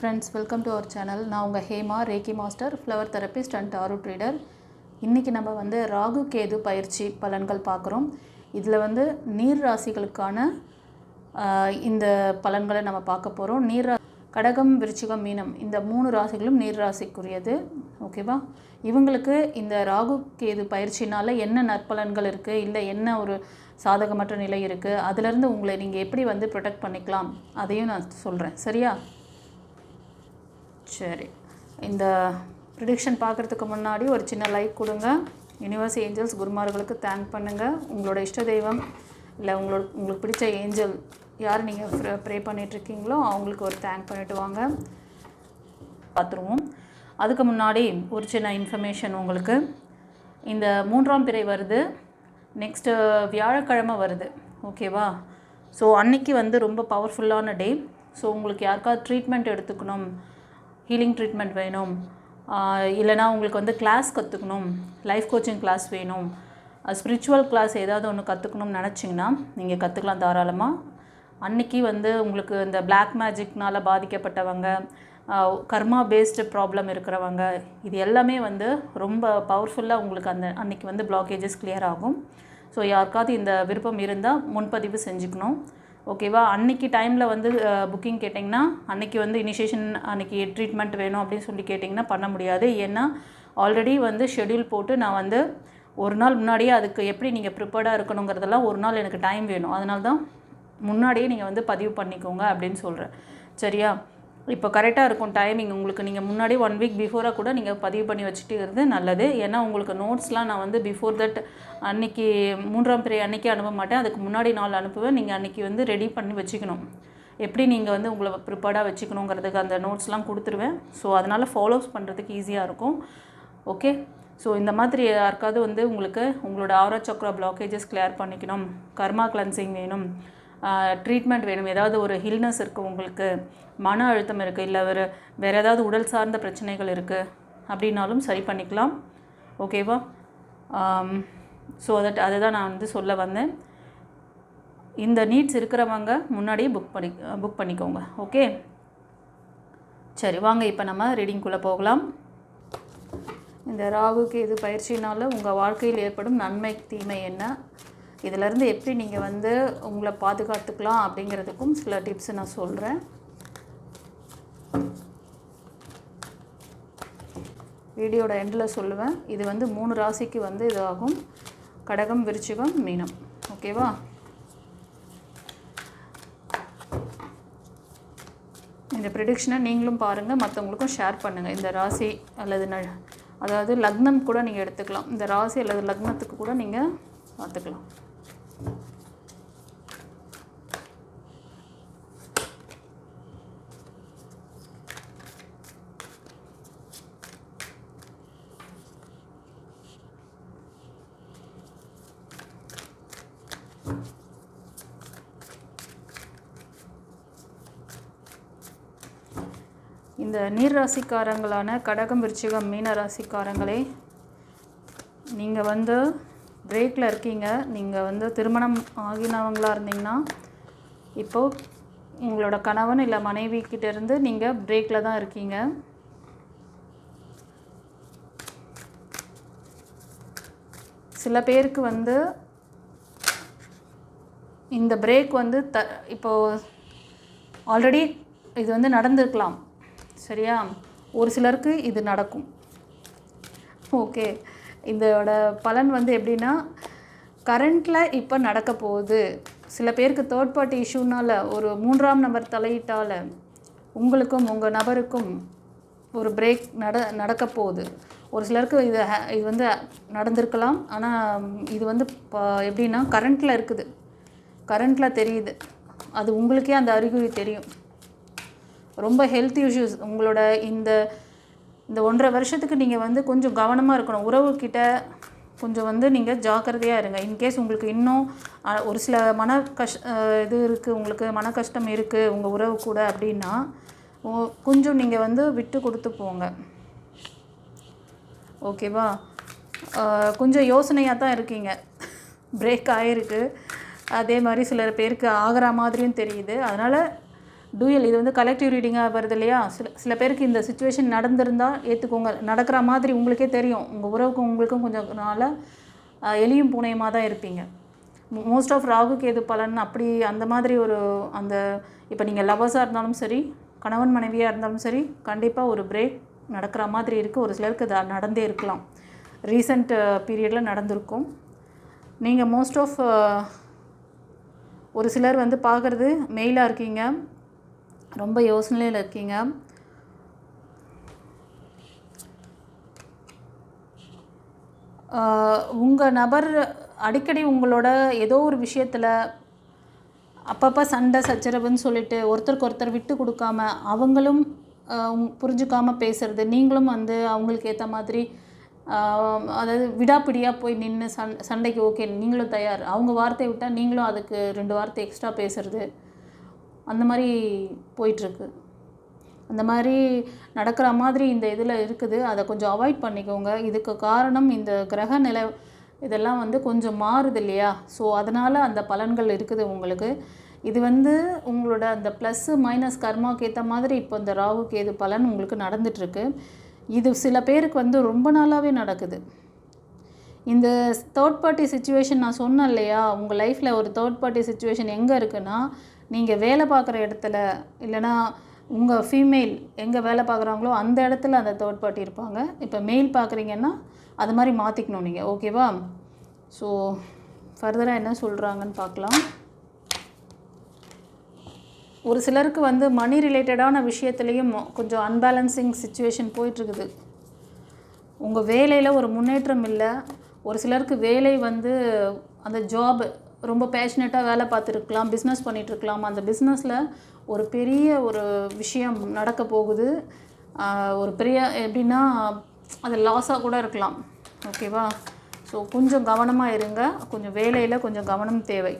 Friends, welcome to our channel. நான் உங்கள் Hema, reiki master, flower therapist and tarot reader. இன்றைக்கி நம்ம வந்து ராகு கேது பயிற்சி பலன்கள் பார்க்குறோம். இதில் நீர் ராசிகளுக்கான இந்த பலன்களை நம்ம பார்க்க போகிறோம். கடகம், விருச்சிகம், மீனம் இந்த 3 ராசிகளும் நீர் ராசிக்குரியது. ஓகேவா? இவங்களுக்கு இந்த ராகு கேது பயிற்சினால் என்ன நற்பலன்கள் இருக்குது, இல்லை என்ன ஒரு சாதகமற்ற நிலை இருக்குது, அதிலேருந்து உங்களை நீங்கள் எப்படி ப்ரொடெக்ட் பண்ணிக்கலாம் அதையும் நான் சொல்கிறேன். சரியா? சரி, இந்த ப்ரிடிக்ஷன் பார்க்குறதுக்கு முன்னாடி ஒரு சின்ன லைக் கொடுங்க. யூனிவர்ஸ் ஏஞ்சல்ஸ் குருமார்களுக்கு தேங்க் பண்ணுங்கள். உங்களோட இஷ்ட தெய்வம் இல்லை உங்களுக்கு பிடிச்ச ஏஞ்சல் யார் நீங்கள் ப்ரே பண்ணிகிட்ருக்கீங்களோ அவங்களுக்கு ஒரு தேங்க் பண்ணிவிட்டு வாங்க. பார்த்துருவோம். அதுக்கு முன்னாடி ஒரு சின்ன இன்ஃபர்மேஷன் உங்களுக்கு. இந்த 3ஆம் பிறை வருது, நெக்ஸ்ட்டு வியாழக்கிழமை வருது. ஓகேவா? ஸோ அன்றைக்கி ரொம்ப பவர்ஃபுல்லான டே. ஸோ உங்களுக்கு யாருக்காவது ட்ரீட்மெண்ட் எடுத்துக்கணும், ஹீலிங் ட்ரீட்மெண்ட் வேணும், இல்லைனா உங்களுக்கு கிளாஸ் கற்றுக்கணும், லைஃப் கோச்சிங் கிளாஸ் வேணும், ஸ்பிரிச்சுவல் கிளாஸ் ஏதாவது ஒன்று கற்றுக்கணும்னு நினச்சிங்கன்னா நீங்கள் கற்றுக்கலாம் தாராளமாக. அன்றைக்கி உங்களுக்கு இந்த பிளாக் மேஜிக்னால் பாதிக்கப்பட்டவங்க, கர்மா பேஸ்டு ப்ராப்ளம் இருக்கிறவங்க, இது எல்லாமே ரொம்ப பவர்ஃபுல்லாக உங்களுக்கு அன்றைக்கி பிளாக்கேஜஸ் கிளியர் ஆகும். ஸோ யாருக்காவது இந்த விருப்பம் இருந்தால் முன்பதிவு செஞ்சுக்கணும். ஓகேவா? அன்றைக்கி டைமில் புக்கிங் கேட்டிங்கன்னா அன்றைக்கி இனிஷியேஷன் அன்றைக்கி ட்ரீட்மெண்ட் வேணும் அப்படின்னு சொல்லி கேட்டிங்கன்னா பண்ண முடியாது. ஏன்னா ஆல்ரெடி ஷெட்யூல் போட்டு நான் ஒரு நாள் முன்னாடியே அதுக்கு எப்படி நீங்கள் ப்ரிப்பேர்டாக இருக்கணுங்கிறதெல்லாம் ஒரு நாள் எனக்கு டைம் வேணும். அதனால தான் முன்னாடியே நீங்கள் பதிவு பண்ணிக்கோங்க அப்படின்னு சொல்கிறேன். சரியா? இப்போ கரெக்டாக இருக்கும் டைமிங் உங்களுக்கு. நீங்கள் முன்னாடி 1 வீக் பிஃபோராக கூட நீங்கள் பதிவு பண்ணி வச்சுட்டு நல்லது. ஏன்னா உங்களுக்கு நோட்ஸ்லாம் நான் பிஃபோர் தட் அன்றைக்கி 3ஆம் பிறை அன்றைக்கி அனுப்ப மாட்டேன், அதுக்கு முன்னாடி நாள் அனுப்புவேன். நீங்கள் அன்றைக்கி ரெடி பண்ணி வச்சுக்கணும். எப்படி நீங்கள் உங்களை ப்ரிப்பேர்டாக வச்சுக்கணுங்கிறதுக்கு அந்த நோட்ஸ்லாம் கொடுத்துருவேன். ஸோ அதனால் ஃபாலோஸ் பண்ணுறதுக்கு ஈஸியாக இருக்கும். ஓகே? ஸோ இந்த மாதிரி யாருக்காவது உங்களுக்கு உங்களோட ஆரா சக்ரா பிளாக்கேஜஸ் கிளியர் பண்ணிக்கணும், கர்மா கிளன்சிங் வேணும், ட்ரீட்மெண்ட் வேணும், ஏதாவது ஒரு ஹில்னஸ் இருக்குது, உங்களுக்கு மன அழுத்தம் இருக்குது, இல்லை வேறு ஏதாவது உடல் சார்ந்த பிரச்சனைகள் இருக்குது அப்படின்னாலும் சரி பண்ணிக்கலாம். ஓகேவா? ஸோ அதை தான் நான் சொல்ல வந்தேன். இந்த நீட்ஸ் இருக்கிறவங்க முன்னாடியே புக் பண்ணிக்கோங்க. ஓகே? சரி, வாங்க இப்போ நம்ம ரீடிங்குள்ளே போகலாம். இந்த ராகுக்கு இது பயிற்சினால் உங்கள் வாழ்க்கையில் ஏற்படும் நன்மை தீமை என்ன, இதிலேருந்து எப்படி நீங்கள் உங்களை பாதுகாத்துக்கலாம் அப்படிங்கிறதுக்கும் சில டிப்ஸ் நான் சொல்கிறேன். வீடியோட எண்டில் சொல்லுவேன். இது 3 ராசிக்கு இது ஆகும். கடகம், விருச்சிகம், மீனம். ஓகேவா? இந்த ப்ரெடிக்ஷனை நீங்களும் பாருங்கள், மற்றவங்களுக்கும் ஷேர் பண்ணுங்கள். இந்த ராசி அல்லது அதாவது லக்னம் கூட நீங்கள் எடுத்துக்கலாம். இந்த ராசி அல்லது லக்னத்துக்கு கூட நீங்கள் பார்த்துக்கலாம். இந்த நீர் ராசிக்காரங்களான கடகம், விருச்சிகம், மீன ராசிக்காரங்களே, நீங்கள் பிரேக்கில் இருக்கீங்க. நீங்கள் திருமணம் ஆகினவங்களாக இருந்தீங்கன்னா இப்போது உங்களோட கணவன் இல்லை மனைவி கிட்டேருந்து நீங்கள் பிரேக்கில் தான் இருக்கீங்க. சில பேருக்கு இந்த பிரேக் இப்போது ஆல்ரெடி இது நடந்திருக்கலாம். சரியா? ஒரு சிலருக்கு இது நடக்கும். ஓகே, இதோட பலன் எப்படின்னா கரண்ட்டில் இப்போ நடக்க போகுது. சில பேருக்கு தேர்ட் பார்ட்டி இஷ்யூனால், ஒரு 3ஆம் நபர் தலையீட்டால் உங்களுக்கும் உங்கள் நபருக்கும் ஒரு பிரேக் நடக்க போகுது. ஒரு சிலருக்கு இது நடந்திருக்கலாம். ஆனால் இது எப்படின்னா கரண்ட்டில் இருக்குது, கரண்ட்டில் தெரியுது. அது உங்களுக்கே அந்த அறிகுறி தெரியும். ரொம்ப ஹெல்த் இஷ்யூஸ் உங்களோட இந்த 1.5 வருஷத்துக்கு நீங்கள் கொஞ்சம் கவனமாக இருக்கணும். உறவுக்கிட்ட கொஞ்சம் நீங்கள் ஜாக்கிரதையாக இருங்க. இன்கேஸ் உங்களுக்கு இன்னும் ஒரு சில இது இருக்குது, உங்களுக்கு மன கஷ்டம் இருக்குது உங்கள் உறவு கூட அப்படின்னா கொஞ்சம் நீங்கள் விட்டு கொடுத்து போங்க. ஓகேவா? கொஞ்சம் யோசனையாக தான் இருக்கீங்க. பிரேக் ஆகிருக்கு, அதே மாதிரி சில பேருக்கு ஆகிற மாதிரியும் தெரியுது. அதனால் டூயல் இது வந்து கலெக்டிவ் ரீடிங்காக வருது இல்லையா. சில பேருக்கு இந்த சுச்சுவேஷன் நடந்திருந்தால் ஏற்றுக்கோங்க. நடக்கிற மாதிரி உங்களுக்கே தெரியும். உங்கள் உறவுக்கும் உங்களுக்கும் கொஞ்சம் நாளாக எலியும் பூனையுமாக தான் இருப்பீங்க. மோஸ்ட் ஆஃப் ராகு கேது பலன் அப்படி அந்த மாதிரி ஒரு அந்த இப்போ நீங்கள் லவர்ஸாக இருந்தாலும் சரி, கணவன் மனைவியாக இருந்தாலும் சரி, கண்டிப்பாக ஒரு பிரேக் நடக்கிற மாதிரி இருக்குது. ஒரு சிலருக்கு அது நடந்தே இருக்கலாம். ரீசண்ட் பீரியடில் நடந்திருக்கும். நீங்கள் மோஸ்ட் ஆஃப் ஒரு சிலர் வந்து பார்க்குறது மெயிலாக இருக்கீங்க, ரொம்ப யோசனையில் இருக்கீங்க. உங்கள் நபர் அடிக்கடி உங்களோட ஏதோ ஒரு விஷயத்தில் அப்பப்போ சண்டை சச்சரவுன்னு சொல்லிட்டு ஒருத்தருக்கு ஒருத்தர் விட்டு கொடுக்காம அவங்களும் புரிஞ்சுக்காமல் பேசுகிறது, நீங்களும் வந்து அவங்களுக்கு ஏற்ற மாதிரி அதாவது விடாப்பிடியாக போய் நின்று சண்டைக்கு ஓகே நீங்களும் தயார், அவங்க வார்த்தையை விட்டால் நீங்களும் அதுக்கு 2 வார்த்தை எக்ஸ்ட்ரா பேசுகிறது, அந்த மாதிரி போயிட்டுருக்கு. அந்த மாதிரி நடக்கிற மாதிரி இந்த இதில் இருக்குது. அதை கொஞ்சம் அவாய்ட் பண்ணிக்கோங்க. இதுக்கு காரணம் இந்த கிரக நிலை இதெல்லாம் வந்து கொஞ்சம் மாறுது இல்லையா. ஸோ அதனால் அந்த பலன்கள் இருக்குது உங்களுக்கு. இது வந்து உங்களோட அந்த ப்ளஸ்ஸு மைனஸ் கர்மாவுக்கு ஏற்ற மாதிரி இப்போ இந்த ராகு கேது பலன் உங்களுக்கு நடந்துகிட்ருக்கு. இது சில பேருக்கு வந்து ரொம்ப நாளாகவே நடக்குது. இந்த தேர்ட் பார்ட்டி சிச்சுவேஷன் நான் சொன்னேன் இல்லையா, உங்கள் லைஃப்பில் ஒரு தேர்ட் பார்ட்டி சிச்சுவேஷன் எங்கே இருக்குன்னா, நீங்கள் வேலை பார்க்குற இடத்துல இல்லைனா உங்கள் ஃபீமேல் எங்கே வேலை பார்க்குறாங்களோ அந்த இடத்துல அந்த தேர்ட் பார்ட்டி இருப்பாங்க. இப்போ மெயில் பார்க்குறீங்கன்னா அது மாதிரி மாற்றிக்கணும் நீங்கள். ஓகேவா? ஸோ ஃபர்தராக என்ன சொல்கிறாங்கன்னு பார்க்கலாம். ஒரு சிலருக்கு வந்து மணி ரிலேட்டடான விஷயத்துலேயும் கொஞ்சம் அன்பேலன்சிங் சிச்சுவேஷன் போயிட்டுருக்குது. உங்கள் வேலையில் ஒரு முன்னேற்றம் இல்லை. ஒரு சிலருக்கு வேலை வந்து அந்த ஜாப் ரொம்ப பேஷனேட்டாக வேலை பார்த்துருக்கலாம், பிஸ்னஸ் பண்ணிகிட்ருக்கலாம். அந்த பிஸ்னஸில் ஒரு பெரிய ஒரு விஷயம் நடக்க போகுது. ஒரு பெரிய எப்படின்னா அது லாஸாக கூட இருக்கலாம். ஓகேவா? ஸோ கொஞ்சம் கவனமாக இருங்க. கொஞ்சம் வேலையில் கொஞ்சம் கவனம் தேவை.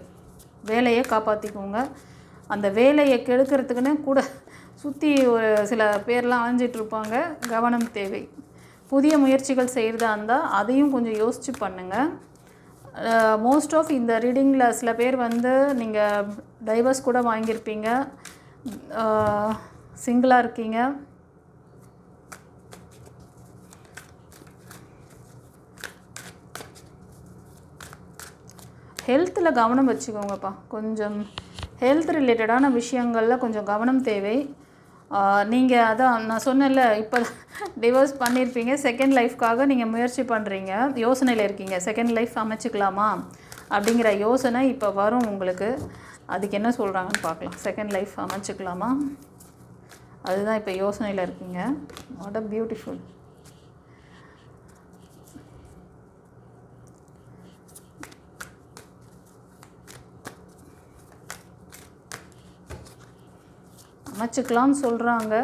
வேலையை காப்பாற்றிக்கோங்க. அந்த வேலையை கெடுக்கிறதுக்குன்னு கூட சுற்றி ஒரு சில பேர்லாம் அலைஞ்சிட்ருப்பாங்க. கவனம் தேவை. புதிய முயற்சிகள் செய்கிறதா இருந்தால் அதையும் கொஞ்சம் யோசித்து பண்ணுங்கள். மோஸ்ட் ஆஃப் இந்த ரீடிங்கில் சில பேர் வந்து நீங்கள் டைவர்ஸ் கூட வாங்கியிருப்பீங்க, சிங்கிளாக இருக்கீங்க. ஹெல்த்தில் கவனம் வச்சுக்கோங்கப்பா. கொஞ்சம் ஹெல்த் ரிலேட்டடான விஷயங்களில் கொஞ்சம் கவனம் தேவை. நீங்கள் அதான் நான் சொன்னேன்ல, இப்போ டிவோர்ஸ் பண்ணியிருப்பீங்க, செகண்ட் லைஃப்காக நீங்கள் முயற்சி பண்ணுறீங்க, யோசனையில் இருக்கீங்க. செகண்ட் லைஃப் அமைச்சிக்கலாமா அப்படிங்கிற யோசனை இப்போ வரும் உங்களுக்கு. அதுக்கு என்ன சொல்கிறாங்கன்னு பார்க்கலாம். செகண்ட் லைஃப் அமைச்சிக்கலாமா, அதுதான் இப்போ யோசனையில் இருக்கீங்க. What a beautiful. அமைச்சிக்கலாம்னு சொல்கிறாங்க.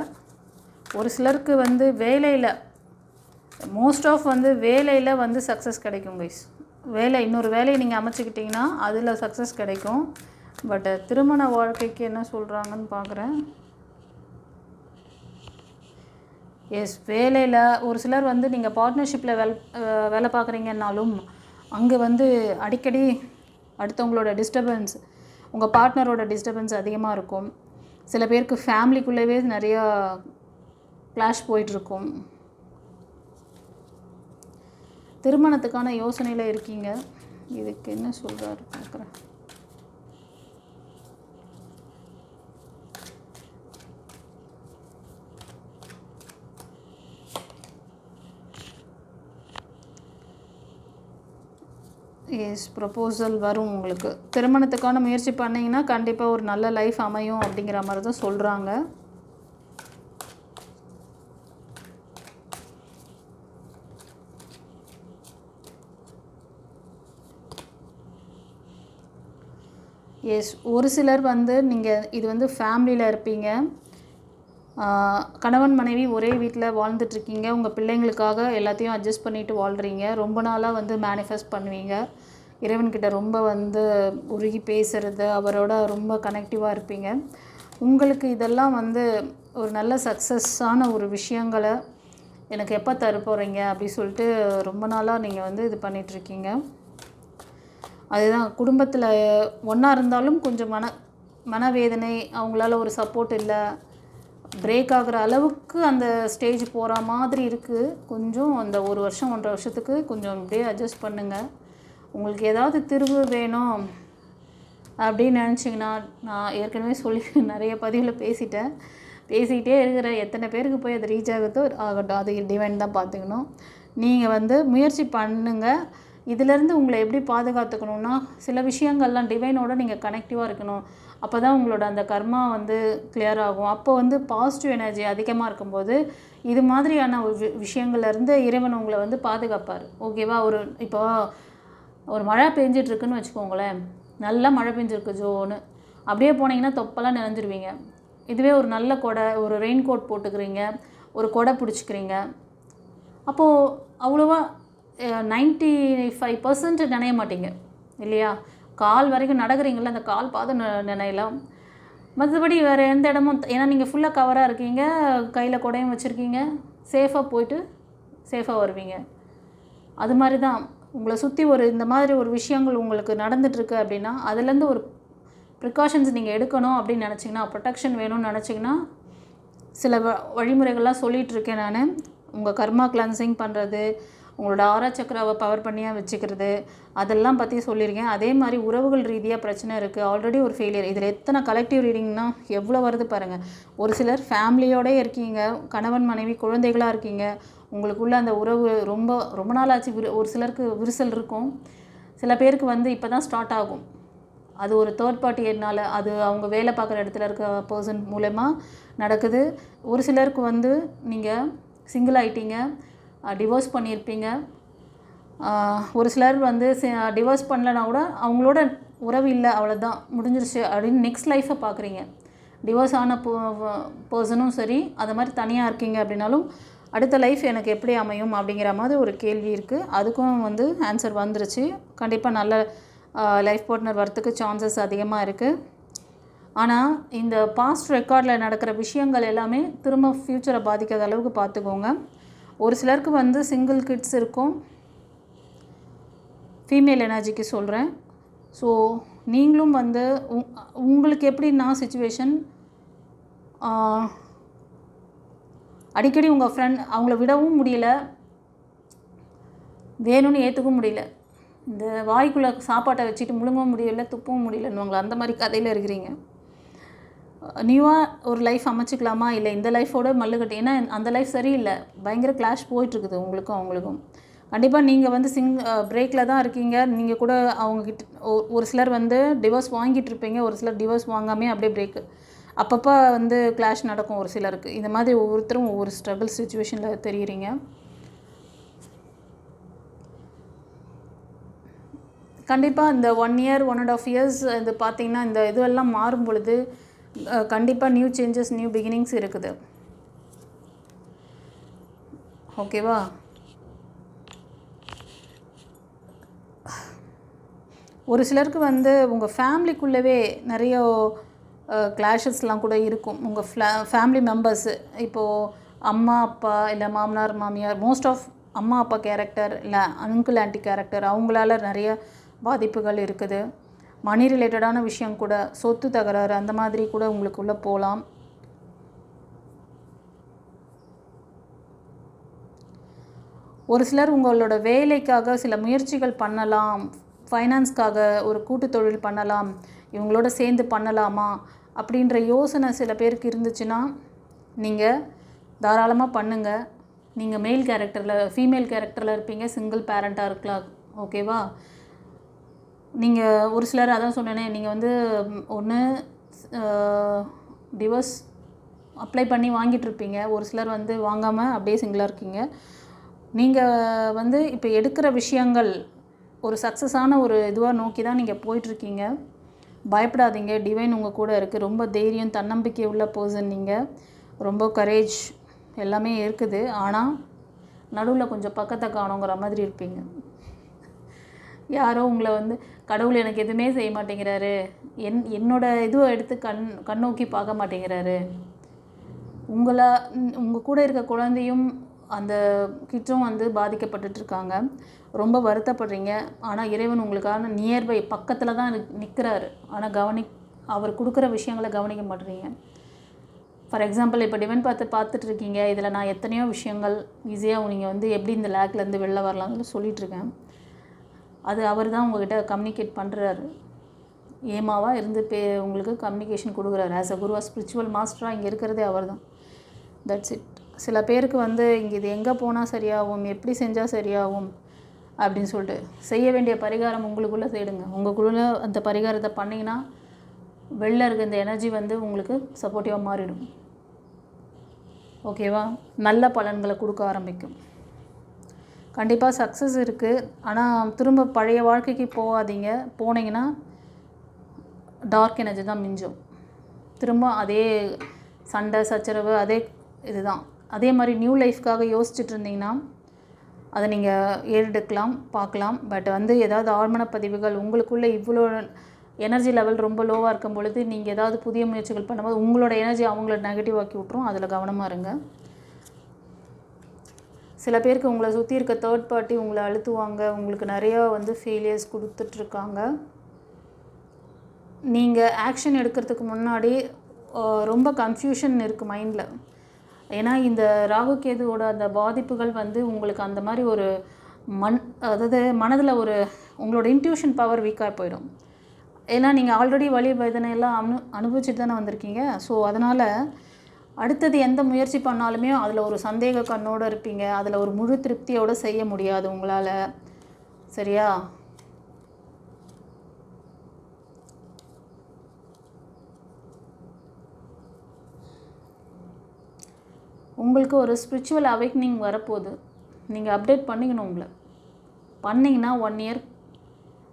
ஒரு சிலருக்கு வந்து வேலையில் மோஸ்ட் ஆஃப் வந்து வேலையில் வந்து சக்ஸஸ் கிடைக்கும் கைஸ். இன்னொரு வேலையை நீங்கள் அமைச்சிக்கிட்டிங்கன்னா அதில் சக்ஸஸ் கிடைக்கும். பட் திருமண வாழ்க்கைக்கு என்ன சொல்கிறாங்கன்னு பார்க்குறேன். எஸ், வேலையில் ஒரு சிலர் வந்து நீங்கள் பார்ட்னர்ஷிப்பில் வேலை பார்க்குறீங்கன்னாலும் அங்கே வந்து அடிக்கடி அடுத்தவங்களோட டிஸ்டர்பன்ஸ், உங்கள் பார்ட்னரோட டிஸ்டர்பன்ஸ் அதிகமாக இருக்கும். சில பேருக்கு ஃபேமிலிக்குள்ளேயே நிறையா கிளாஷ் போயிட்டுருக்கும். திருமணத்துக்கான யோசனையில் இருக்கீங்க. இதுக்கு என்ன சொல்கிறாரு பார்க்குறேன். எஸ், ப்ரொபோசல் வரும் உங்களுக்கு. திருமணத்துக்கான முயற்சி பண்ணிங்கன்னா கண்டிப்பாக ஒரு நல்ல லைஃப் அமையும் அப்படிங்கிற மாதிரி தான் சொல்கிறாங்க. எஸ், ஒரு சிலர் வந்து நீங்கள் இது வந்து ஃபேமிலியில் இருப்பீங்க, கணவன் மனைவி ஒரே வீட்டில் வாழ்ந்துட்டுருக்கீங்க. உங்கள் பிள்ளைங்களுக்காக எல்லாத்தையும் அட்ஜஸ்ட் பண்ணிவிட்டு வாழ்கிறீங்க. ரொம்ப நாளாக வந்து மேனிஃபெஸ்ட் பண்ணுவீங்க. இறைவன்கிட்ட ரொம்ப வந்து உருகி பேசுகிறது, அவரோட ரொம்ப கனெக்டிவாக இருப்பீங்க. உங்களுக்கு இதெல்லாம் வந்து ஒரு நல்ல சக்ஸஸான ஒரு விஷயங்களை எனக்கு எப்போ தர போகிறீங்க அப்படி சொல்லிட்டு ரொம்ப நாளாக நீங்கள் வந்து இது பண்ணிகிட்ருக்கீங்க. அதுதான் குடும்பத்தில் ஒன்றா இருந்தாலும் கொஞ்சம் மனவேதனை, அவங்களால ஒரு சப்போர்ட் இல்லை, பிரேக் ஆகிற அளவுக்கு அந்த ஸ்டேஜ் போகிற மாதிரி இருக்குது. கொஞ்சம் அந்த 1 வருஷம் 1.5 வருஷத்துக்கு கொஞ்சம் அப்படியே அட்ஜஸ்ட் பண்ணுங்கள். உங்களுக்கு ஏதாவது தீர்வு வேணும் அப்படின்னு நினச்சிங்கன்னா, நான் ஏற்கனவே சொல்லி நிறைய பதிவில் பேசிக்கிட்டே இருக்கிற எத்தனை பேருக்கு போய் அது ரீச் ஆகட்டும், அது டிவைன் தான் பார்த்துக்கணும். நீங்கள் முயற்சி பண்ணுங்கள். இதிலேருந்து உங்களை எப்படி பாதுகாத்துக்கணுன்னா, சில விஷயங்கள்லாம் டிவைனோட நீங்கள் கனெக்டிவாக இருக்கணும். அப்போ தான் உங்களோட அந்த கர்மா கிளியர் ஆகும். அப்போ பாசிட்டிவ் எனர்ஜி அதிகமாக இருக்கும்போது இது மாதிரியான ஒரு விஷயங்கள்லேருந்து இறைவன் உங்களை பாதுகாப்பார். ஓகேவா? இப்போ ஒரு மழை பெஞ்சிட்ருக்குன்னு வச்சுக்கோங்களேன். நல்லா மழை பெஞ்சிருக்கு ஜோன்னு, அப்படியே போனீங்கன்னா தொப்பெல்லாம் நினைஞ்சிருவீங்க. இதுவே ஒரு நல்ல கொடை, ஒரு ரெயின் கோட் போட்டுக்கிறீங்க, ஒரு கொடை பிடிச்சிக்கிறீங்க, அப்போது அவ்வளோவா 95% நினைய மாட்டீங்க இல்லையா? கால் வரைக்கும் நடக்கிறீங்கள, அந்த கால் பாதம் நினையலாம். மற்றபடி வேறு எந்த இடமும், ஏன்னா நீங்கள் ஃபுல்லாக கவராக இருக்கீங்க, கையில் கொடையும் வச்சுருக்கீங்க, சேஃபாக போயிட்டு சேஃபாக வருவீங்க. அது மாதிரி தான் உங்களை சுற்றி இந்த மாதிரி ஒரு விஷயங்கள் உங்களுக்கு நடந்துகிட்ருக்கு அப்படின்னா, அதுலேருந்து ஒரு ப்ரிகாஷன்ஸ் நீங்கள் எடுக்கணும் அப்படின்னு நினச்சிங்கன்னா, ப்ரொடெக்ஷன் வேணும்னு நினச்சிங்கன்னா, சில வழிமுறைகள்லாம் சொல்லிகிட்ருக்கேன் நான். உங்கள் கர்மா கிளன்சிங் பண்ணுறது, உங்களோட ஆரா சக்கராவை பவர் பண்ணியாக வச்சுக்கிறது, அதெல்லாம் பற்றி சொல்லியிருக்கேன். அதே மாதிரி உறவுகள் ரீதியாக பிரச்சனை இருக்குது, ஆல்ரெடி ஒரு ஃபெயிலியர். இதில் எத்தனை கலெக்டிவ் ரீடிங்னா எவ்வளோ வருது பாருங்கள். ஒரு சிலர் ஃபேமிலியோடே இருக்கீங்க, கணவன் மனைவி குழந்தைகளாக இருக்கீங்க, உங்களுக்குள்ள அந்த உறவு ரொம்ப ரொம்ப நாள் ஆச்சு. ஒரு சிலருக்கு விரிசல் இருக்கும், சில பேருக்கு இப்போ தான் ஸ்டார்ட் ஆகும். அது ஒரு தேர்ட் பார்ட்டினால், அது அவங்க வேலை பார்க்குற இடத்துல இருக்க பர்சன் மூலமா நடக்குது. ஒரு சிலருக்கு நீங்கள் சிங்கிள் ஆகிட்டீங்க, டிவோர்ஸ் பண்ணியிருப்பீங்க. ஒரு சிலர் டிவோர்ஸ் பண்ணலனா கூட அவங்களோட உறவு இல்லை, அவ்வளோதான் முடிஞ்சிருச்சு அப்படின்னு நெக்ஸ்ட் லைஃப்பை பார்க்குறீங்க. டிவோர்ஸ் ஆன பர்சனும் சரி, அது மாதிரி தனியாக இருக்கீங்க அப்படின்னாலும் அடுத்த லைஃப் எனக்கு எப்படி அமையும் அப்படிங்கிற மாதிரி ஒரு கேள்வி இருக்குது. அதுக்கும் ஆன்சர் வந்துருச்சு. கண்டிப்பாக நல்ல லைஃப் பார்ட்னர் வரத்துக்கு சான்சஸ் அதிகமாக இருக்குது. ஆனால் இந்த பாஸ்ட் ரெக்கார்டில் நடக்கிற விஷயங்கள் எல்லாமே திரும்ப ஃப்யூச்சரை பாதிக்காத அளவுக்கு பார்த்துக்கோங்க. ஒரு சிலருக்கு சிங்கிள் கிட்ஸ் இருக்கும், ஃபீமேல் எனர்ஜிக்கு சொல்கிறேன். ஸோ நீங்களும் உங்களுக்கு எப்படின்னா சிச்சுவேஷன், அடிக்கடி உங்கள் ஃப்ரெண்ட் அவங்கள விடவும் முடியல, வேணும்னு ஏற்றுக்கவும் முடியல, இந்த வாய்க்குள்ளே சாப்பாட்டை வச்சுட்டு முழுங்கவும் முடியல, துப்பவும் முடியலன்னுவாங்களா, அந்த மாதிரி கதையில் இருக்கிறீங்க. நியூவாக ஒரு லைஃப் அமைச்சிக்கலாமா, இல்லை இந்த லைஃபோட மல்லுக்கட்டு, ஏன்னா அந்த லைஃப் சரியில்லை, பயங்கர கிளாஷ் போயிட்டுருக்குது உங்களுக்கும் அவங்களுக்கும். கண்டிப்பாக நீங்கள் பிரேக்கில் தான் இருக்கீங்க. நீங்கள் கூட அவங்கக்கிட்ட ஒரு சிலர் டிவோர்ஸ் வாங்கிட்டு இருப்பீங்க, ஒரு சிலர் டிவோர்ஸ் வாங்காமே அப்படியே பிரேக்கு. அப்பப்போ கிளாஷ் நடக்கும் ஒரு சிலருக்கு. இந்த மாதிரி ஒவ்வொருத்தரும் ஒவ்வொரு ஸ்ட்ரகிள் சிச்சுவேஷனில் தெரியுறீங்க. கண்டிப்பாக இந்த 1 year 1.5 years இது பார்த்திங்கன்னா, இந்த இதுவெல்லாம் மாறும் பொழுது கண்டிப்பாக நியூ சேஞ்சஸ், நியூ பிகினிங்ஸ் இருக்குது. ஓகேவா? ஒரு சிலருக்கு உங்கள் ஃபேமிலிக்குள்ளவே நிறைய கிளாஷஸ்லாம் கூட இருக்கும். உங்கள் ஃபேமிலி மெம்பர்ஸு, இப்போது அம்மா அப்பா இல்லை மாமனார் மாமியார், மோஸ்ட் ஆஃப் அம்மா அப்பா கேரக்டர் இல்லை அங்கிள் ஆண்டி கேரக்டர், அவங்களால நிறைய பாதிப்புகள் இருக்குது. மணி ரிலேட்டடான விஷயம் கூட, சொத்து தகராறு அந்த மாதிரி கூட உங்களுக்குள்ளே போகலாம். ஒரு சிலர் உங்களோட வேலைக்காக சில முயற்சிகள் பண்ணலாம், ஃபைனான்ஸ்க்காக ஒரு கூட்டு தொழில் பண்ணலாம், இவங்களோட சேர்ந்து பண்ணலாமா அப்படின்ற யோசனை சில பேருக்கு இருந்துச்சுன்னா நீங்கள் தாராளமாக பண்ணுங்கள். நீங்கள் மேல் கேரக்டரில் ஃபீமேல் கேரக்டரில் இருப்பீங்க, சிங்கிள் பேரண்ட்டாக இருக்கலாம். ஓகேவா? நீங்கள் ஒரு சிலர் அதான் சொன்னேனே, நீங்கள் ஒன்று டிவோர்ஸ் அப்ளை பண்ணி வாங்கிட்டுருப்பீங்க, ஒரு சிலர் வாங்காமல் அப்படியே சிங்கிளாக இருக்கீங்க. நீங்கள் இப்போ எடுக்கிற விஷயங்கள் ஒரு சக்ஸஸான ஒரு இதுவாக நோக்கி தான் நீங்கள் போயிட்டுருக்கீங்க. பயப்படாதீங்க, டிவைன் உங்கள் கூட இருக்குது. ரொம்ப தைரியம், தன்னம்பிக்கை உள்ள பர்சன் நீங்கள், ரொம்ப கரேஜ் எல்லாமே இருக்குது. ஆனால் நடுவில் கொஞ்சம் பக்கத்தை காணுங்கிற மாதிரி இருப்பீங்க. யாரோ உங்களை கடவுள் எனக்கு எதுவுமே செய்ய மாட்டேங்கிறாரு, என்னோட இதுவை எடுத்து கண்ணோக்கி பார்க்க மாட்டேங்கிறாரு, உங்கள் கூட இருக்க குழந்தையும் அந்த கிட்டும் பாதிக்கப்பட்டுட்ருக்காங்க, ரொம்ப வருத்தப்படுறீங்க. ஆனால் இறைவன் உங்களுக்கான நியர்பை பக்கத்தில் தான் நிற்கிறாரு. ஆனால் அவர் கொடுக்குற விஷயங்களை கவனிக்க மாட்டேறீங்க. ஃபார் எக்ஸாம்பிள் இப்போ டிவைன் பார்த்துட்ருக்கீங்க. இதில் நான் எத்தனையோ விஷயங்கள் ஈஸியாக நீங்கள் வந்து எப்படி இந்த லேக்லேருந்து வெளில வரலாம்னு சொல்லிகிட்ருக்கேன். அது அவர் தான் உங்கள்கிட்ட கம்யூனிகேட் பண்ணுறாரு. ஏமாவாக இருந்து உங்களுக்கு கம்யூனிகேஷன் கொடுக்குறாரு. ஆஸ் அ குருவா ஸ்பிரிச்சுவல் மாஸ்டராக இங்கே இருக்கிறதே அவர் தான். That's it. சில பேருக்கு வந்து இங்கே இது எங்கே போனால் சரியாகும், எப்படி செஞ்சால் சரியாகும் அப்படின்னு சொல்லிட்டு செய்ய வேண்டிய பரிகாரம் உங்களுக்குள்ளே தேடுங்க. உங்களுக்குள்ளே அந்த பரிகாரத்தை பண்ணிங்கன்னா வெளில இருக்க இந்த எனர்ஜி வந்து உங்களுக்கு சப்போர்ட்டிவாக மாறிடும். ஓகேவா? நல்ல பலன்களை கொடுக்க ஆரம்பிக்கும். கண்டிப்பாக சக்ஸஸ் இருக்குது. ஆனால் திரும்ப பழைய வாழ்க்கைக்கு போகாதீங்க. போனீங்கன்னா டார்க் எனர்ஜி தான் மிஞ்சும். திரும்ப அதே சண்டை சச்சரவு அதே இதுதான். அதே மாதிரி நியூ லைஃப்காக யோசிச்சுட்டு இருந்தீங்கன்னா அதை நீங்கள் ஏறெடுக்கலாம், பார்க்கலாம். பட் வந்து ஏதாவது ஆழ்மன பதிவுகள் உங்களுக்குள்ளே இவ்வளோ எனர்ஜி லெவல் ரொம்ப லோவாக இருக்கும் பொழுது நீங்கள் ஏதாவது புதிய முயற்சிகள் பண்ணும்போது உங்களோட எனர்ஜி அவங்கள நெகட்டிவ் ஆக்கி விட்ரும். அதில் கவனமாக இருங்க. சில பேருக்கு உங்களை சுற்றி இருக்க தேர்ட் பார்ட்டி உங்களை அழுத்துவாங்க. உங்களுக்கு நிறையா வந்து ஃபெயிலியர்ஸ் கொடுத்துட்ருக்காங்க. நீங்கள் ஆக்ஷன் எடுக்கிறதுக்கு முன்னாடி ரொம்ப கன்ஃபியூஷன் இருக்குது மைண்டில். ஏன்னா இந்த ராகு கேதுவோட அந்த பாதிப்புகள் வந்து உங்களுக்கு அந்த மாதிரி ஒரு அதாவது மனதில் ஒரு உங்களோட இன்ட்யூஷன் பவர் வீக்காக போயிடும். ஏன்னா நீங்கள் ஆல்ரெடி வலி வேதனையெல்லாம் அனுபவிச்சுட்டு தானே வந்திருக்கீங்க. ஸோ அதனால் அடுத்தது எந்த முயற்சி பண்ணாலுமே அதில் ஒரு சந்தேக கண்ணோடு இருப்பீங்க. அதில் ஒரு முழு திருப்தியோடு செய்ய முடியாது உங்களால். சரியா? உங்களுக்கு ஒரு ஸ்பிரிச்சுவல் அவேக்னிங் வரப்போகுது. நீங்கள் அப்டேட் பண்ணிக்கணும். உங்களை பண்ணிங்கன்னா 1 இயர்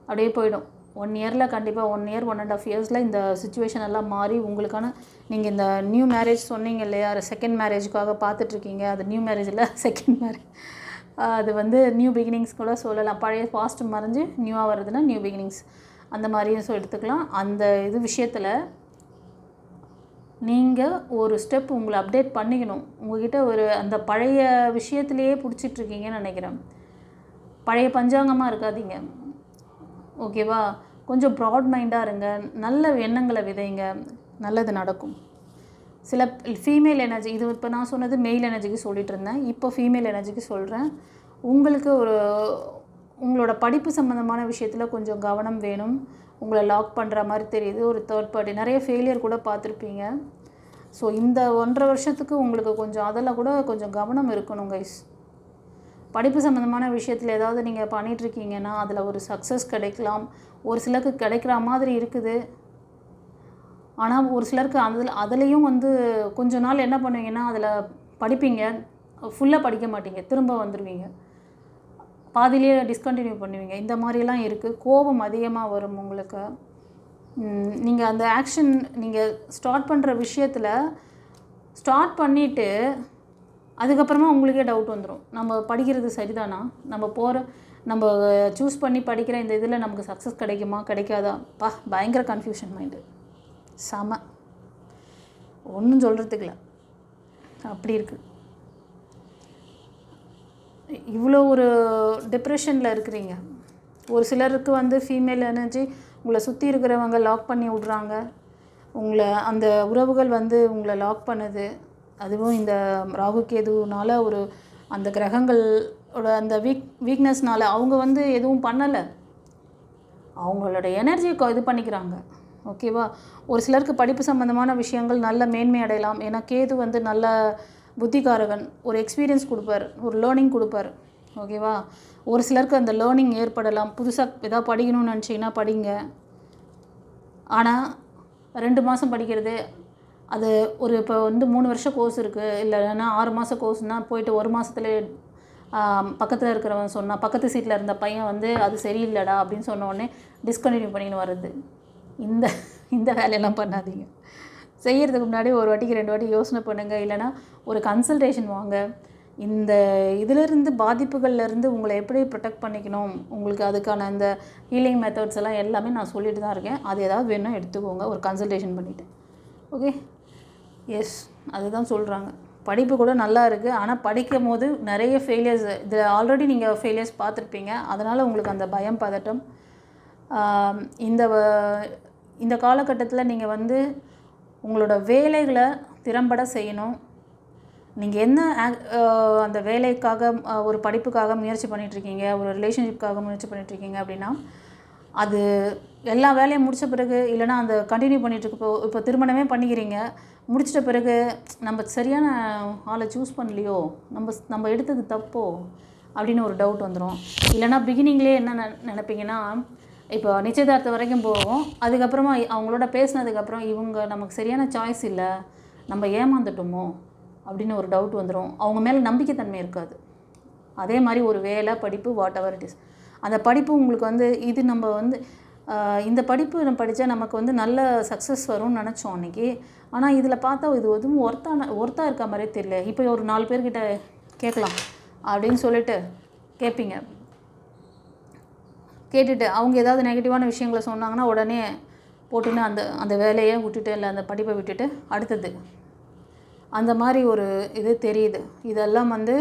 அப்படியே போயிடும். 1 இயரில் கண்டிப்பாக 1 இயர் 1.5 இயர்ஸில் இந்த சுச்சுவேஷன் எல்லாம் மாறி உங்களுக்கான நீங்கள் இந்த நியூ மேரேஜ் சொன்னீங்க இல்லையா, செகண்ட் மேரேஜுக்காக பார்த்துட்ருக்கீங்க. அது நியூ மேரேஜில் செகண்ட் மேரேஜ், அது வந்து நியூ பிகினிங்ஸ் கூட சொல்லலாம். பழைய பாஸ்ட் மறைஞ்சு நியூவாக வர்றதுன்னா நியூ பிகினிங்ஸ் அந்த மாதிரியும் எடுத்துக்கலாம். அந்த இது விஷயத்தில் நீங்கள் ஒரு ஸ்டெப் உங்களை அப்டேட் பண்ணிக்கணும். உங்கள்கிட்ட ஒரு அந்த பழைய விஷயத்துலையே பிடிச்சிட்ருக்கீங்கன்னு நினைக்கிறேன். பழைய பஞ்சாங்கமாக இருக்காதீங்க. ஓகேவா? கொஞ்சம் ப்ராட் மைண்டாக இருங்க. நல்ல எண்ணங்களை விதைங்க. நல்லது நடக்கும். சில ஃபீமேல் எனர்ஜி, இது இப்போ நான் சொன்னது மெயில் எனர்ஜிக்கு சொல்லிகிட்டு இருந்தேன். இப்போ ஃபீமேல் எனர்ஜிக்கு சொல்கிறேன். உங்களுக்கு உங்களோட படிப்பு சம்மந்தமான விஷயத்தில் கொஞ்சம் கவனம் வேணும். உங்களை லாக் பண்ணுற மாதிரி தெரியுது. ஒரு தேர்ட் பார்ட்டி நிறைய ஃபெயிலியர் கூட பார்த்துருப்பீங்க. ஸோ இந்த 1.5 வருஷத்துக்கு உங்களுக்கு கொஞ்சம் அதில் கூட கொஞ்சம் கவனம் இருக்கணும் கைஸ். படிப்பு சம்மந்தமான விஷயத்தில் ஏதாவது நீங்கள் பண்ணிகிட்ருக்கீங்கன்னா அதில் ஒரு சக்ஸஸ் கிடைக்கலாம். ஒரு சிலருக்கு கிடைக்கிற மாதிரி இருக்குது. ஆனால் ஒரு சிலருக்கு அதுலேயும் வந்து கொஞ்ச நாள் என்ன பண்ணுவீங்கன்னா அதில் படிப்பீங்க, ஃபுல்லாக படிக்க மாட்டீங்க, திரும்ப வந்துடுவீங்க, பாதியிலேயே டிஸ்கண்டினியூ பண்ணுவீங்க. இந்த மாதிரிலாம் இருக்குது. கோபம் அதிகமாக வரும் உங்களுக்கு. நீங்கள் அந்த ஆக்ஷன் நீங்கள் ஸ்டார்ட் பண்ணுற விஷயத்தில் ஸ்டார்ட் பண்ணிவிட்டு அதுக்கப்புறமா உங்களுக்கே டவுட் வந்துடும். நம்ம படிக்கிறது சரிதானா, நம்ம சூஸ் பண்ணி படிக்கிற இந்த இதில் நமக்கு சக்ஸஸ் கிடைக்குமா கிடைக்காதா, பயங்கர கன்ஃபியூஷன் மைண்டு. செம, ஒன்றும் சொல்கிறதுக்குல அப்படி இருக்குது. இவ்வளோ ஒரு டிப்ரெஷனில் இருக்கிறீங்க. ஒரு சிலருக்கு வந்து ஃபீமேல் எனர்ஜி உங்களை சுற்றி இருக்கிறவங்க லாக் பண்ணி விட்றாங்க. உங்களை அந்த உறவுகள் வந்து உங்களை லாக் பண்ணுது. அதுவும் இந்த ராகு கேதுனால ஒரு அந்த கிரகங்களோட அந்த வீக்னஸ்னால அவங்க வந்து எதுவும் பண்ணலை. அவங்களோட எனர்ஜியை இது பண்ணிக்கிறாங்க. ஓகேவா? ஒரு சிலருக்கு படிப்பு சம்மந்தமான விஷயங்கள் நல்ல மேன்மை அடையலாம். ஏன்னா கேது வந்து நல்ல புத்திகாரகன், ஒரு எக்ஸ்பீரியன்ஸ் கொடுப்பார், ஒரு லேர்னிங் கொடுப்பார். ஓகேவா? ஒரு சிலருக்கு அந்த லேர்னிங் ஏற்படலாம். புதுசாக எதாவது படிக்கணும்னு நினச்சிங்கன்னா படிங்க. ஆனால் 2 மாதம் படிக்கிறது, அது ஒரு இப்போ வந்து 3 வருஷம் கோர்ஸ் இருக்குது, இல்லைன்னா 6 மாத கோர்ஸ்னால் போயிட்டு 1 மாதத்துலேயே பக்கத்தில் இருக்கிறவன் சொன்னால், பக்கத்து சீட்டில் இருந்த பையன் வந்து அது சரியில்லைடா அப்படின்னு சொன்ன உடனே டிஸ்கண்டினியூ பண்ணின்னு வர்றது. இந்த வேலையெல்லாம் பண்ணாதீங்க. செய்கிறதுக்கு முன்னாடி ஒரு வாட்டிக்கு 2 வாட்டி யோசனை பண்ணுங்கள். இல்லைனா ஒரு கன்சல்டேஷன் வாங்க. இந்த இதிலிருந்து பாதிப்புகள்லேருந்து உங்களை எப்படி ப்ரொடெக்ட் பண்ணிக்கணும், உங்களுக்கு அதுக்கான அந்த ஹீலிங் மெத்தட்ஸ் எல்லாம் எல்லாமே நான் சொல்லிட்டு தான் இருக்கேன். அது ஏதாவது வேணும்னா எடுத்துக்கோங்க ஒரு கன்சல்டேஷன் பண்ணிவிட்டு. ஓகே, எஸ், அதுதான் சொல்கிறாங்க. படிப்பு கூட நல்லா இருக்குது. ஆனால் படிக்கும் போது நிறைய ஃபெயிலியர்ஸ், இது ஆல்ரெடி நீங்கள் ஃபெயிலியர்ஸ் பார்த்துருப்பீங்க. அதனால் உங்களுக்கு அந்த பயம் பதட்டம், இந்த இந்த காலகட்டத்தில் நீங்கள் வந்து உங்களோட வேலைகளை திறம்பட செய்யணும். நீங்கள் என்ன அந்த வேலைக்காக ஒரு படிப்புக்காக முயற்சி பண்ணிகிட்ருக்கீங்க, ஒரு ரிலேஷன்ஷிப்காக முயற்சி பண்ணிகிட்ருக்கீங்க அப்படின்னா அது எல்லா வேலையும் முடித்த பிறகு இல்லைனா அந்த கண்டினியூ பண்ணிகிட்ருக்கப்போ இப்போ திருமணமே பண்ணிக்கிறீங்க, முடிச்சிட்ட பிறகு நம்ம சரியான ஆளை சூஸ் பண்ணலையோ, நம்ம எடுத்தது தப்போ அப்படின்னு ஒரு டவுட் வந்துடும். இல்லைனா பிகினிங்லேயே என்ன நினைப்பீங்கன்னா, இப்போ நிச்சயதார்த்தம் வரைக்கும் போவோம், அதுக்கப்புறமா அவங்களோட பேசினதுக்கப்புறம் இவங்க நமக்கு சரியான சாய்ஸ் இல்லை, நம்ம ஏமாந்துட்டோமோ அப்படின்னு ஒரு டவுட் வந்துடும். அவங்க மேலே நம்பிக்கைத்தன்மை இருக்காது. அதே மாதிரி ஒரு வேலை, படிப்பு, வாட் எவர் இட் இஸ், அந்த படிப்பு உங்களுக்கு வந்து இது நம்ம வந்து இந்த படிப்பு நம்ம படித்தா நமக்கு வந்து நல்ல சக்ஸஸ் வரும்னு நினச்சோம் அன்றைக்கி. ஆனால் இதில் பார்த்தா இது எதுவும் ஒர்த்தாக இருக்க மாதிரியே தெரியல. இப்போ ஒரு 4 பேர்கிட்ட கேட்கலாம் அப்படின்னு சொல்லிட்டு கேட்பீங்க. கேட்டுட்டு அவங்க ஏதாவது நெகட்டிவான விஷயங்களை சொன்னாங்கன்னா உடனே போட்டுன்னு அந்த வேலையை விட்டுட்டு இல்லை அந்த படிப்பை விட்டுட்டு அடுத்தது அந்த மாதிரி ஒரு இது தெரியுது. இதெல்லாம் வந்து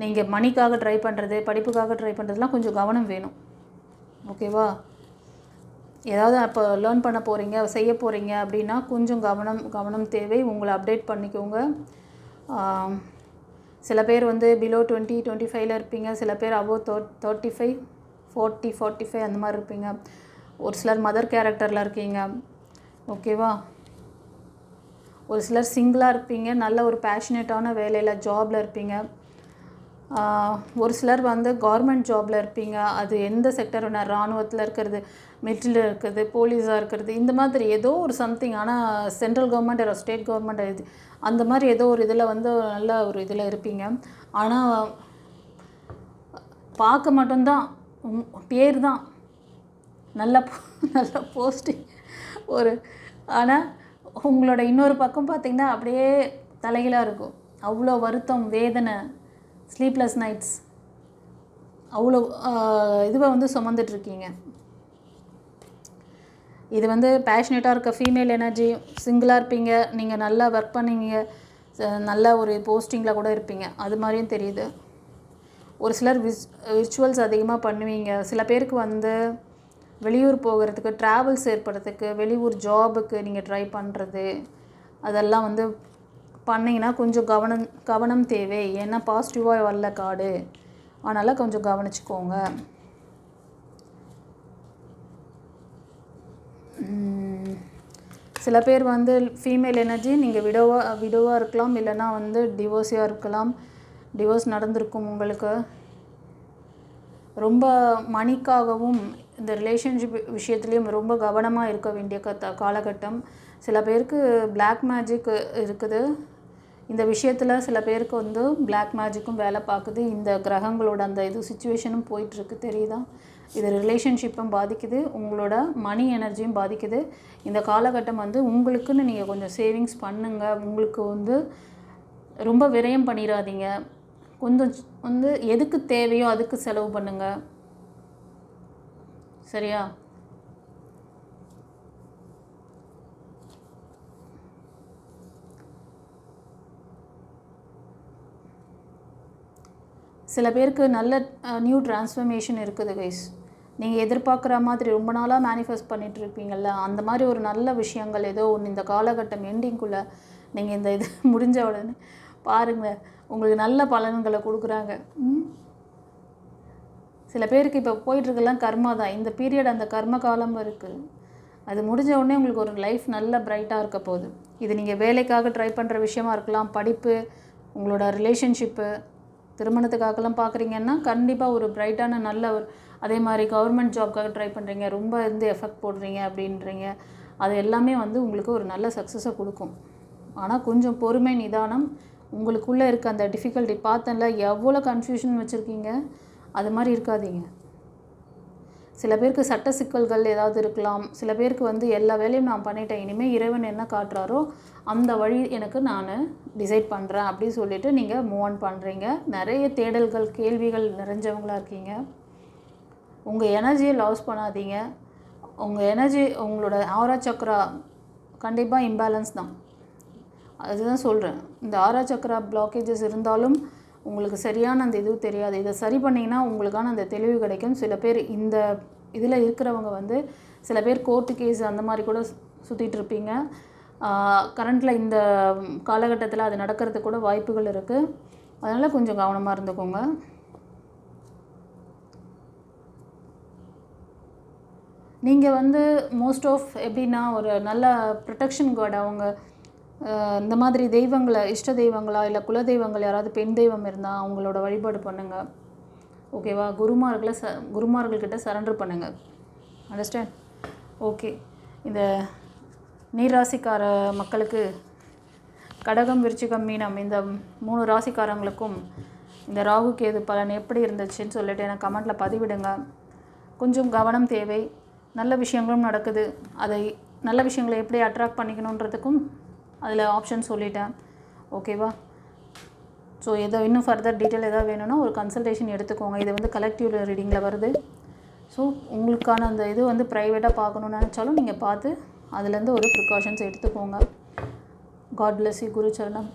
நீங்கள் மணிக்காக ட்ரை பண்ணுறது, படிப்புக்காக ட்ரை பண்ணுறதுலாம் கொஞ்சம் கவனம் வேணும். ஓகேவா? ஏதாவது அப்போ லேர்ன் பண்ண போகிறீங்க, செய்ய போகிறீங்க அப்படின்னா கொஞ்சம் கவனம் தேவை. உங்களை அப்டேட் பண்ணிக்கோங்க. சில பேர் வந்து பிலோ 20-25 இருப்பீங்க, சில பேர் அபோவ் 35, 40-45 அந்த மாதிரி இருப்பீங்க. ஒரு சிலர் மதர் கேரக்டரில் இருக்கீங்க. ஓகேவா? ஒரு சிலர் சிங்கிளாக இருப்பீங்க, நல்ல ஒரு பேஷனேட்டான வேலையில் ஜாபில் இருப்பீங்க. ஒரு சிலர் வந்து கவர்மெண்ட் ஜாபில் இருப்பீங்க. அது எந்த செக்டர் வேணால், இராணுவத்தில் இருக்கிறது, மிலிட்ரியில் இருக்கிறது, போலீஸாக இருக்கிறது, இந்த மாதிரி ஏதோ ஒரு சம்திங். ஆனால் சென்ட்ரல் கவர்மெண்ட் இல்லை ஸ்டேட் கவர்மெண்ட் இது அந்த மாதிரி ஏதோ ஒரு இதில் வந்து நல்ல ஒரு இதில் இருப்பீங்க. ஆனால் பார்க்க மட்டும்தான் பேர் தான் நல்ல போஸ்டிங் ஒரு, ஆனால் உங்களோட இன்னொரு பக்கம் பார்த்திங்கன்னா அப்படியே தலைகளாக இருக்கும். அவ்வளோ வருத்தம், வேதனை, ஸ்லீப்லெஸ் நைட்ஸ், அவ்வளோ இதுவை வந்து சுமந்துட்டுருக்கீங்க. இது வந்து பேஷனேட்டாக இருக்க ஃபீமேல் எனர்ஜி. சிங்கிளாக இருப்பீங்க, நீங்கள் நல்லா ஒர்க் பண்ணீங்க, நல்ல ஒரு போஸ்டிங்கில் கூட இருப்பீங்க, அது மாதிரியும் தெரியுது. ஒரு சிலர் விர்ச்சுவல்ஸ் அதிகமாக பண்ணுவீங்க. சில பேருக்கு வந்து வெளியூர் போகிறதுக்கு, ட்ராவல்ஸ் ஏற்படுறதுக்கு, வெளியூர் ஜாபுக்கு நீங்கள் ட்ரை பண்ணுறது, அதெல்லாம் வந்து பண்ணிங்கன்னா கொஞ்சம் கவனம் தேவை. ஏன்னா பாசிட்டிவாக வரல கார்டு, அதனால் கொஞ்சம் கவனிச்சுக்கோங்க. சில பேர் வந்து ஃபீமேல் எனர்ஜி, நீங்கள் விடோவாக இருக்கலாம், இல்லைனா வந்து டிவோர்ஸியாக இருக்கலாம். டிவோர்ஸ் நடந்திருக்கும் உங்களுக்கு. ரொம்ப மணிக்காகவும் இந்த ரிலேஷன்ஷிப் விஷயத்துலேயும் ரொம்ப கவனமாக இருக்க வேண்டிய காலகட்டம். சில பேருக்கு பிளாக் மேஜிக் இருக்குது இந்த விஷயத்தில். சில பேருக்கு வந்து பிளாக் மேஜிக்கும் வேலை பார்க்குது. இந்த கிரகங்களோட அந்த இது சிச்சுவேஷனும் போயிட்டுருக்கு, தெரியுதா? இது ரிலேஷன்ஷிப்பும் பாதிக்குது, உங்களோட மணி எனர்ஜியும் பாதிக்குது. இந்த காலகட்டம் வந்து உங்களுக்குன்னு நீங்கள் கொஞ்சம் சேவிங்ஸ் பண்ணுங்கள். உங்களுக்கு வந்து ரொம்ப விரயம் பண்ணிடாதீங்க. கொஞ்சம் வந்து எதுக்கு தேவையோ அதுக்கு செலவு பண்ணுங்கள், சரியா? சில பேருக்கு நல்ல நியூ டிரான்ஸ்ஃபர்மேஷன் இருக்குது கைஸ். நீங்கள் எதிர்பார்க்குற மாதிரி ரொம்ப நாளாக மேனிஃபெஸ்ட் பண்ணிகிட்ருப்பீங்கள்ல, அந்த மாதிரி ஒரு நல்ல விஷயங்கள் ஏதோ ஒன்று இந்த காலகட்டம் எண்டிங்குள்ளே நீங்கள் இந்த இது முடிஞ்ச உடனே பாருங்கள், உங்களுக்கு நல்ல பலன்களை கொடுக்குறாங்க. சில பேருக்கு இப்போ போயிட்டுருக்கெல்லாம் கர்மா தான். இந்த பீரியட் அந்த கர்ம காலம் இருக்குது. அது முடிஞ்ச உடனே உங்களுக்கு ஒரு லைஃப் நல்ல பிரைட்டாக இருக்க போகுது. இது நீங்கள் வேலைக்காக ட்ரை பண்ணுற விஷயமா இருக்கலாம், படிப்பு, உங்களோட ரிலேஷன்ஷிப்பு, திருமணத்துக்காகலாம் பார்க்குறீங்கன்னா கண்டிப்பாக ஒரு பிரைட்டான நல்ல ஒரு, அதே மாதிரி கவர்மெண்ட் ஜாப்க்காக ட்ரை பண்ணுறீங்க, ரொம்ப வந்து எஃபெக்ட் போடுறீங்க அப்படின்றீங்க, அது எல்லாமே வந்து உங்களுக்கு ஒரு நல்ல சக்ஸஸை கொடுக்கும். ஆனால் கொஞ்சம் பொறுமை, நிதானம். உங்களுக்குள்ளே இருக்க அந்த டிஃபிகல்ட்டி பார்த்தேன்ல, எவ்வளோ கன்ஃபியூஷன் வச்சுருக்கீங்க, அது மாதிரி இருக்காதீங்க. சில பேருக்கு சட்ட சிக்கல்கள் ஏதாவது இருக்கலாம். சில பேருக்கு வந்து எல்லா வேலையும் நான் பண்ணிட்டேன், இனிமேல் இறைவன் என்ன காட்டுறாரோ அந்த வழி எனக்கு நான் டிசைட் பண்ணுறேன் அப்படின்னு சொல்லிவிட்டு நீங்கள் மூவ் ஆன் பண்ணுறீங்க. நிறைய தேடல்கள், கேள்விகள் நிறைஞ்சவங்களாக இருக்கீங்க. உங்கள் எனர்ஜியை லாஸ் பண்ணாதீங்க. உங்கள் எனர்ஜி, உங்களோட ஆரா சக்ரா கண்டிப்பாக இம்பேலன்ஸ் தான். அதுதான் சொல்கிறேன். இந்த ஆரா சக்ரா பிளாக்கேஜஸ் இருந்தாலும் உங்களுக்கு சரியான அந்த இது தெரியாது. இதை சரி பண்ணிங்கன்னா உங்களுக்கான அந்த தெளிவு கிடைக்கும். சில பேர் இந்த இதில் இருக்கிறவங்க வந்து சில பேர் கோர்ட்டு கேஸ் அந்த மாதிரி கூட சுற்றிட்டு இருப்பீங்க. கரண்ட்டில் இந்த காலகட்டத்தில் அது நடக்கிறதுக்கு கூட வாய்ப்புகள் இருக்குது. அதனால் கொஞ்சம் கவனமாக இருந்துக்கோங்க. நீங்கள் வந்து மோஸ்ட் ஆஃப் எப்படின்னா ஒரு நல்ல ப்ரொடெக்ஷன் கார்டு அவங்க இந்த மாதிரி தெய்வங்களை, இஷ்ட தெய்வங்களா இல்லை குல தெய்வங்கள் யாராவது பெண் தெய்வம் இருந்தால் அவங்களோட வழிபாடு பண்ணுங்கள். ஓகேவா? குருமார்கள்கிட்ட சரண்டர் பண்ணுங்கள். அண்டர்ஸ்டாண்ட்? ஓகே. இந்த நீர்ராசிக்கார மக்களுக்கு கடகம், விருச்சிகம், மீனம் இந்த 3 ராசிக்காரங்களுக்கும் இந்த ராகு கேது பலன் எப்படி இருந்துச்சுன்னு சொல்லிட்டு எனக்கு கமெண்ட்டில் பதிவிடுங்க. கொஞ்சம் கவனம் தேவை. நல்ல விஷயங்களும் நடக்குது. நல்ல விஷயங்களை எப்படி அட்ராக்ட் பண்ணிக்கணுன்றதுக்கும் அதில் ஆப்ஷன் சொல்லிட்டேன். ஓகேவா? ஸோ இன்னும் ஃபர்தர் டீட்டெயில் எதாவது வேணும்னா ஒரு கன்சல்டேஷன் எடுத்துக்கோங்க. இது வந்து கலெக்டிவ் ரீடிங்கில் வருது. ஸோ உங்களுக்கான அந்த இது வந்து ப்ரைவேட்டாக பார்க்கணுன்னு நினச்சாலும் நீங்கள் பார்த்து அதுலேருந்து ஒரு ப்ரிகாஷன்ஸ் எடுத்துக்கோங்க. God bless you. குரு சரணம்.